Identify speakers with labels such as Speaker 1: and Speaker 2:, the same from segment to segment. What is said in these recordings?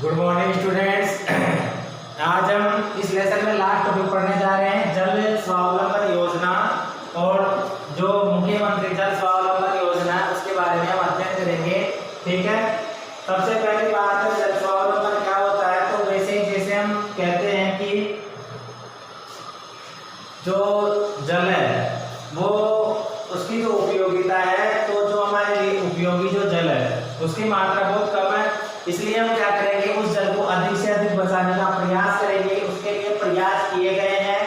Speaker 1: Good morning students. आज हम इस लेसन में लास्ट टॉपिक पढ़ने जा रहे हैं जल स्वावलंबन योजना। और जो मुख्यमंत्री जल स्वावलंबन योजना है उसके बारे में हम अध्ययन करेंगे। ठीक है, सबसे पहली बात है जल स्वावलंबन क्या होता है। तो वैसे जैसे हम कहते हैं कि जो जल है वो उसकी जो उपयोगिता है, तो जो हमारे लिए उपयोगी जो जल है उसकी मात्रा बहुत कम है, इसलिए हम क्या करेंगे, उस जल को अधिक से अधिक बचाने का प्रयास करेंगे। उसके लिए प्रयास किए गए हैं,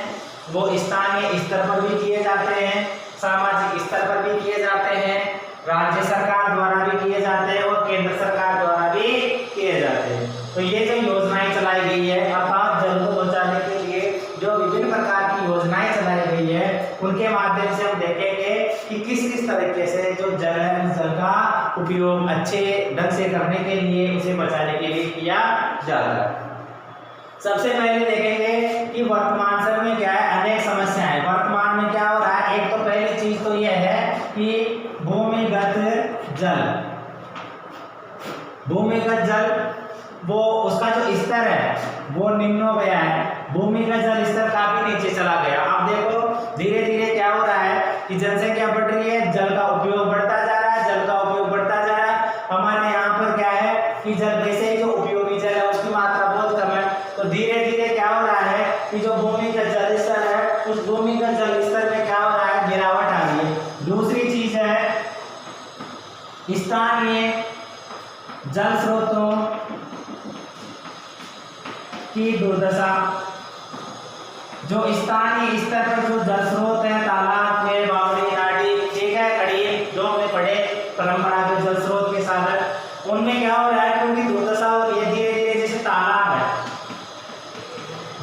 Speaker 1: वो स्थानीय स्तर पर भी किए जाते हैं, सामाजिक स्तर पर भी किए जाते हैं, राज्य सरकार द्वारा भी किए जाते हैं और केंद्र सरकार द्वारा भी किए जाते हैं। तो ये जो योजनाएं चलाई गई है, अर्थात जल को बचाने के लिए जो विभिन्न प्रकार की योजनाएं चलाई गई है, उनके माध्यम से हम देखेंगे कि किस किस तरीके से जो जल है उस जल का उपयोग अच्छे ढंग से करने के लिए, उसे बचाने के लिए किया जाता है। सबसे पहले देखेंगे कि वर्तमान समय में क्या है, अनेक समस्याएं वर्तमान में क्या हो रहा है। एक तो पहली चीज तो यह है कि भूमिगत जल वो उसका जो स्तर है वो निम्न हो गया है। भूमिगत जल स्तर काफी नीचे चला गया। आप देखो धीरे धीरे क्या हो रहा है कि जनसंख्या बढ़ रही है, जल का उपयोग बढ़ता जा रहा है, जल का उपयोग बढ़ता जा रहा है। हमारे यहाँ पर क्या है कि जल वैसे ही जो उपयोगी जल है उसकी मात्रा बहुत कम है। तो धीरे धीरे क्या हो रहा है कि जो भूमिगत जल स्तर है, उस भूमिगत जल स्तर में क्या हो रहा है, गिरावट आ रही है। दूसरी चीज है स्थानीय जल स्रोतों की दुर्दशा। जो स्थानीय स्तर पर जो जल स्रोत है, तालाब, कुएं, बावड़ी, नाली, ठीक है, खड़ी, जो हमने पढ़े परंपरागत जल स्रोत के साधन, उनमें क्या हो रहा है कि उनकी दुर्दशा हो रही है। धीरे धीरे जैसे तालाब है,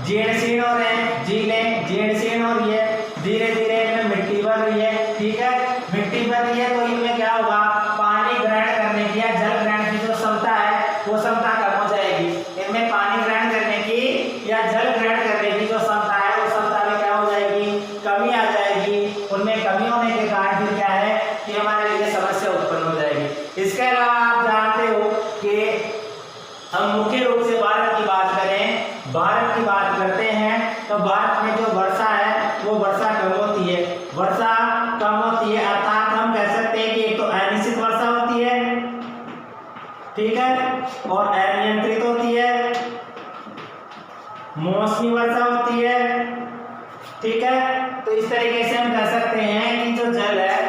Speaker 1: जीर्ण हो रहे हैं, झीलें जीर्ण हो रही है, धीरे धीरे इनमें मिट्टी बढ़ रही है। ठीक है, मिट्टी बढ़ रही है तो इनमें क्या होगा, पानी ग्रहण करने की या जल ग्रहण की जो क्षमता है वो क्षमता कम हो जाएगी। इनमें पानी ग्रहण करने की या जल ग्रहण करने की जो क्षमता है वो क्षमता में क्या हो जाएगी, कमी आ जाएगी। उनमें कमी होने के कारण फिर क्या है कि हमारे लिए समस्या उत्पन्न हो जाएगी। इसके अलावा आप जानते हो कि हम मुख्य रूप से भारत की बात करें, भारत की बात करते हैं तो भारत में जो वर्षा है वो वर्षा कम होती है। वर्षा कम होती है अर्थात हम कह सकते हैं कि एक तो अनिश्चित वर्षा होती है, ठीक है, और अनियंत्रित होती है, मौसमी वर्षा होती है। ठीक है, तो इस तरीके से हम कह सकते हैं कि जो जल है,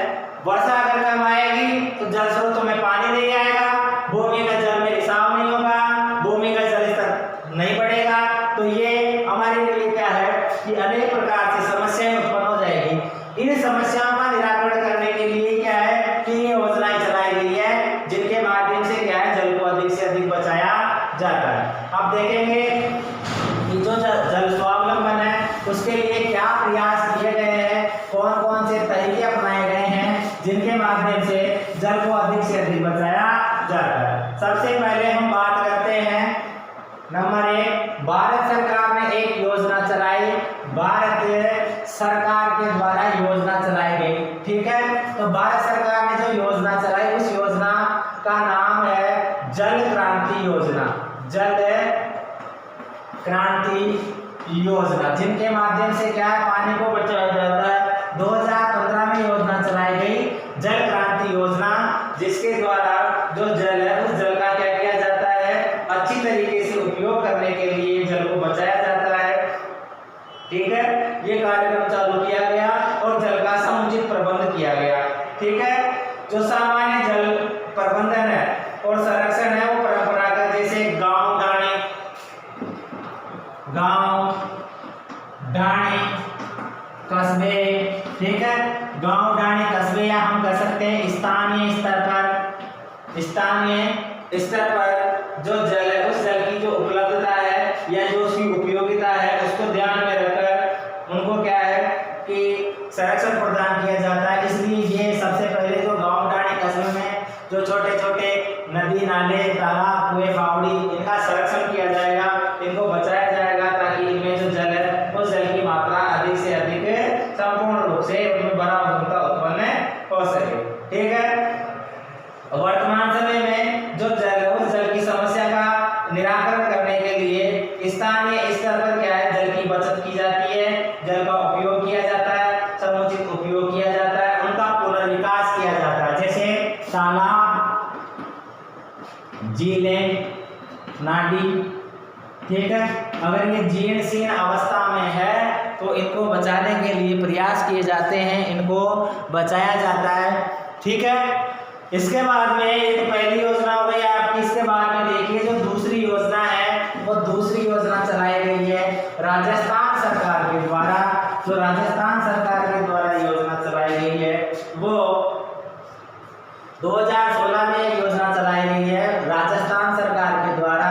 Speaker 1: वर्षा अगर कम आएगी तो जल स्रोतों में पानी नहीं आएगा, भूमिगत जल में रिसाव नहीं होगा, भूमिगत जल स्तर नहीं बढ़ेगा। तो ये हमारे लिए क्या है कि अनेक प्रकार से समस्याएं उत्पन्न हो जाएगी। इन समस्याओं का निराकरण करने के लिए क्या है कि ये योजनाएं चलाई गई है, जिनके माध्यम से क्या है जल को अधिक से अधिक बचाया जाता है। अब देखेंगे कि जो जल स्वावलंबन है उसके लिए क्या प्रयास किए गए हैं, कौन कौन से तरीके अपनाए गए हैं जिनके माध्यम से जल को अधिक से अधिक बचाया जाता है। सबसे पहले हम बात करते हैं नंबर 1, भारत सरकार ने एक योजना चलाई, भारत सरकार के द्वारा योजना चलाई गई। ठीक है, तो भारत सरकार ने जो योजना चलाई उस योजना का नाम है जल क्रांति योजना। जल क्रांति योजना, जिनके माध्यम से क्या है पानी को बचाया जाता है। 2015 में योजना चलाई गई जल क्रांति योजना, जिसके द्वारा जो जल है उस जल का क्या किया जाता है, अच्छी तरीके से उपयोग करने के लिए जल को बचाया जाता है। ठीक है, ये कार्यक्रम चालू किया गया और जल का समुचित प्रबंध किया गया। ठीक है, जो सामान्य जल प्रबंधन है और संरक्षण है वो परंपरागत जैसे गांव ढाणी कस्बे, ठीक है, गांव ढाणी कस्बे, या हम कह सकते हैं स्थानीय स्तर पर जो जल है उस जल की जो उपलब्धता है या जो उसकी उपयोगिता है उसको ध्यान में रखकर उनको क्या है कि संरक्षण प्रदान किया जाता है। इसलिए ये सबसे पहले जो गांव ढाणी कस्बे में जो छोटे छोटे नदी नाले तालाब कुएं बावड़ी, इनका संरक्षण किया जाएगा, इनको बचाया जाएगा ताकि इनमें जो जल है उस जल की मात्रा अधिक से अधिक संपूर्ण रूप से उनमें बराबर उत्पन्न हो सके। ठीक है, वर्तमान समय में जो जल है उस जल की समस्या का निराकरण स्थानीय स्तर पर क्या है, जल की बचत की जाती है, जल का उपयोग किया जाता है, समुचित उपयोग किया जाता है, उनका पुनर्विकास किया जाता है, जैसे तालाब, झीलें, नाली। ठीक है, अगर ये जीर्ण शीर्ण अवस्था में है तो इनको बचाने के लिए प्रयास किए जाते हैं, इनको बचाया जाता है। ठीक है, इसके बाद में ये तो पहली योजना हो गई आपकी। इसके बाद में देखिए जो दूसरी योजना है वो दूसरी योजना चलाई गई है राजस्थान सरकार के द्वारा। जो राजस्थान सरकार के द्वारा योजना चलाई गई है वो 2016 में एक योजना चलाई गई है राजस्थान सरकार के द्वारा।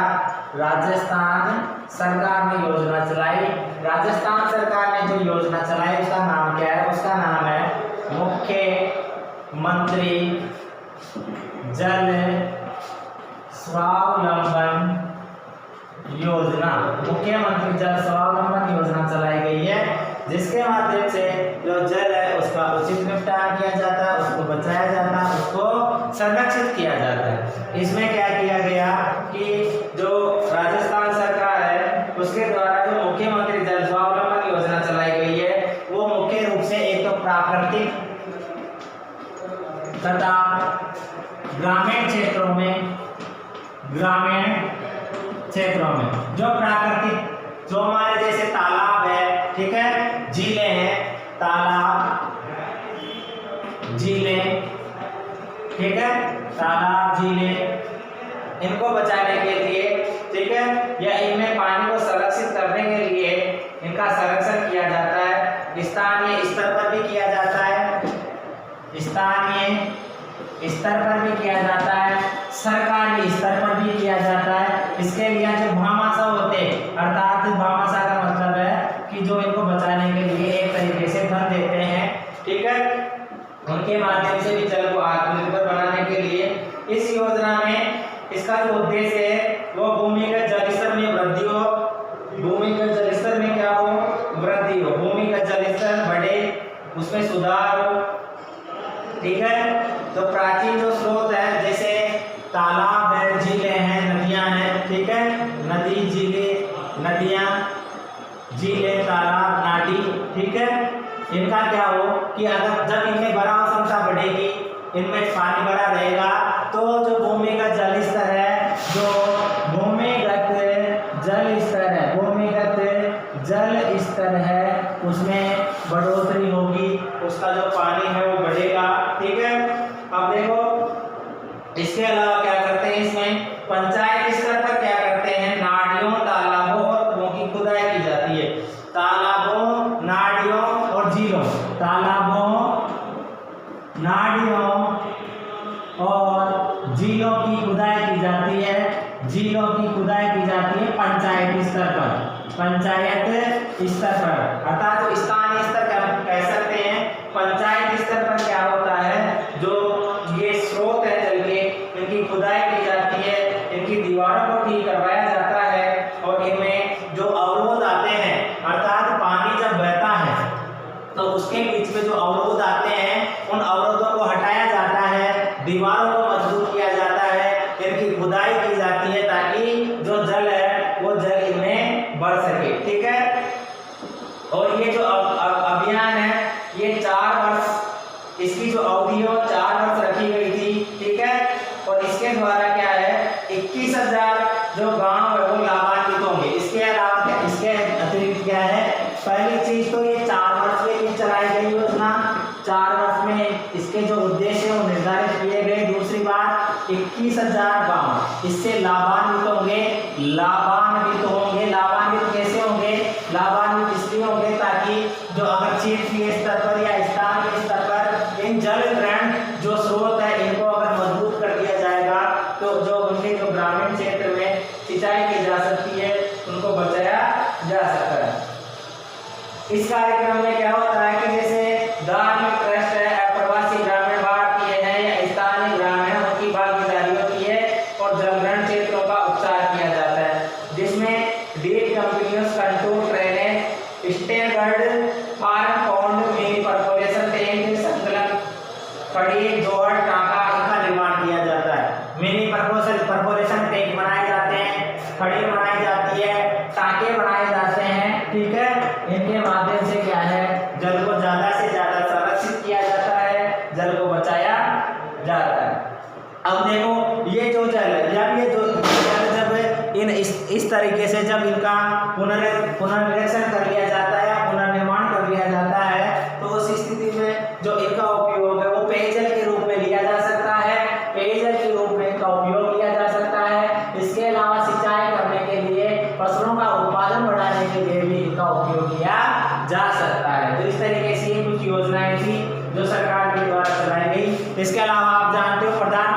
Speaker 1: राजस्थान सरकार ने योजना चलाई। राजस्थान सरकार ने जो योजना चलाई उसका नाम क्या है? उसका नाम है मुख्यमंत्री जल स्वावलंबन योजना। मुख्यमंत्री जल स्वावलंबन योजना चलाई गई है, जिसके माध्यम से जो जल है उसका उचित निपटान किया जाता है, उसको बचाया जाता है, उसको संरक्षित किया जाता है। इसमें क्या किया गया कि जो राजस्थान सरकार है उसके द्वारा जो मुख्यमंत्री जल स्वावलंबन योजना चलाई गई है वो मुख्य रूप से एक तो प्राकृतिक तथा ग्रामीण क्षेत्रों में जो प्राकृतिक, जो हमारे जैसे तालाब है, ठीक है, झीलें हैं, तालाब, झीलें, ठीक है, तालाब, झीलें, इनको बचाने के लिए, ठीक है, या इनमें पानी को संरक्षित करने के लिए इनका संरक्षण किया जाता है। स्थानीय स्तर पर भी किया जाता है, स्थानीय स्तर पर भी किया जाता है, सरकारी स्तर पर भी किया जाता है। इसके लिए जो भामाशाह होते हैं, अर्थात भामाशाह का मतलब है कि जो इनको बचाने के लिए एक तरीके से धन देते हैं, ठीक है, उनके माध्यम से भी जल को आत्मनिर्भर बनाने के लिए इस योजना में इसका जो उद्देश्य है वो भूमिगत जल स्तर में वृद्धि हो, भूमिगत जल स्तर में क्या हो? वृद्धि हो, भूमिगत जल स्तर बढ़े, उसमें सुधार हो। ठीक है, तो प्राचीन जो स्रोत है जैसे तालाब है, झीलें हैं, नदियां हैं, ठीक है, नदी, झीलें, नदियां, झीलें, तालाब, नाली, ठीक है, इनका क्या हो कि अगर जब इनमें भराव क्षमता बढ़ेगी, इनमें पानी भरा रहेगा तो जो भूमिगत जल स्तर है, जो भूमिगत जल स्तर है, भूमिगत जल स्तर है उसमें बढ़ोतरी होगी, उसका जो पानी है वो बढ़ेगा। ठीक है, अब देखो इसके अलावा क्या करते हैं, इसमें पंचायत स्तर पर क्या करते हैं, नालियों, तालाबों और कुओं की खुदाई की जाती है। तालाबों, नालियों और झीलों, तालाबों, नालियों और झीलों की खुदाई की जाती है। झीलों की खुदाई की जाती है पंचायत स्तर पर, पंचायत स्तर पर, अर्थात जो स्थानीय स्तर कह सकते हैं। पंचायत स्तर पर क्या होता है, जो ये स्रोत है जल के, इनकी खुदाई की जाती है, इनकी दीवारों को ठीक करवाया जाता है और इनमें जो अवरोध आते हैं, अर्थात पानी जब बहता है तो उसके बीच में जो अवरोध आते हैं उन अवरोधों को हटाया जाता है, दीवारों को मजबूत किया जाता है, इनकी खुदाई की जाती है ताकि जो जल है वो जल इनमें बढ़ सके। ठीक है, और ये जो अभियान है ये 4 वर्ष, इसकी जो अवधि है 4 वर्ष रखी गई थी। ठीक है, और इसके द्वारा क्या है 21,000 जो गांव है वो लाभान्वित होंगे। इसके अलावा क्या, इसके अतिरिक्त क्या है, पहली चीज तो ये 4 वर्ष के लिए चलाई गई योजना, 4 वर्ष में इसके जो उद्देश्य है वो निर्धारित किए गए। दूसरी बात 21,000 गांव इससे लाभान्वित होंगे। लाभान्वित कैसे होंगे? लाभान्वित इसलिए होंगे ताकि जो अगर क्षेत्रीय स्तर पर या स्थानीय स्तर पर इन जल ग्रहण जो स्रोत है इनको अगर मजबूत कर दिया जाएगा तो जो उनके जो ग्रामीण क्षेत्र में सिंचाई की जा सकती है उनको बचाया जा सकता है। इस कार्यक्रम में क्या होता है कि जैसे धार्मिक ट्रस्ट है, प्रवासी ग्रामीण भारतीय है या स्थानीय ग्रामीण, उनकी भागीदारी होती है और जलग्रहण क्षेत्रों का उपचार किया जाता है, जिसमें डीड continuous control drainage, staggered farm pond, mini perforation tank, संकलन खड़ी, जोड़, टांका, इनका निर्माण किया जाता है। मिनी परफोरेशन टैंक बनाए जाते हैं, खड़ी बनाई जाती है, टांके अब देखो ये जो जल है, जब ये जो जल जब इस तरीके से जब इनका पुनर्निरीक्षण कर लिया जाता है या पुनर्निर्माण कर लिया जाता है, तो उस स्थिति में जो इनका उपयोग है वो पेयजल के रूप में लिया जा सकता है, पेयजल के रूप में इनका उपयोग लिया जा सकता है। इसके अलावा सिंचाई करने के लिए, फसलों का उत्पादन बढ़ाने के लिए भी इनका उपयोग किया जा सकता है। तो इस तरीके से ये कुछ योजनाएं थी जो सरकार के द्वारा चलाई गई। इसके अलावा आप जानते हो प्रधान